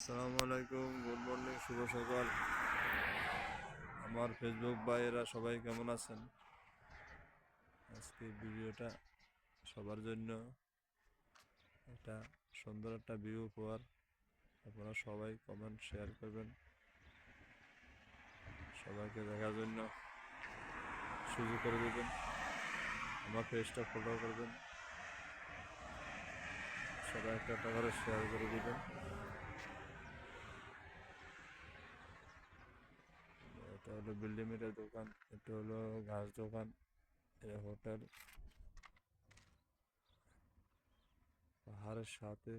আসসালামু আলাইকুম, good morning, শুভ সকাল। আমার ফেসবুক ভাইয়েরা সবাই কেমন আছেন? আজকে ভিডিওটা সবার জন্য একটা সুন্দর একটা ভিউ উপহার। আপনারা সবাই কমেন্ট শেয়ার করবেন, সবাইকে দেখার জন্য সুযোগ করে দেবেন। আমার পেজটা ফলো করবেন, সবাই একটা করে শেয়ার করে দেবেন। এটা হলো বিল্ডিমের দোকান, এটা হলো ঘাস দোকান, এটা হোটেল, পাহাড়ের সাথে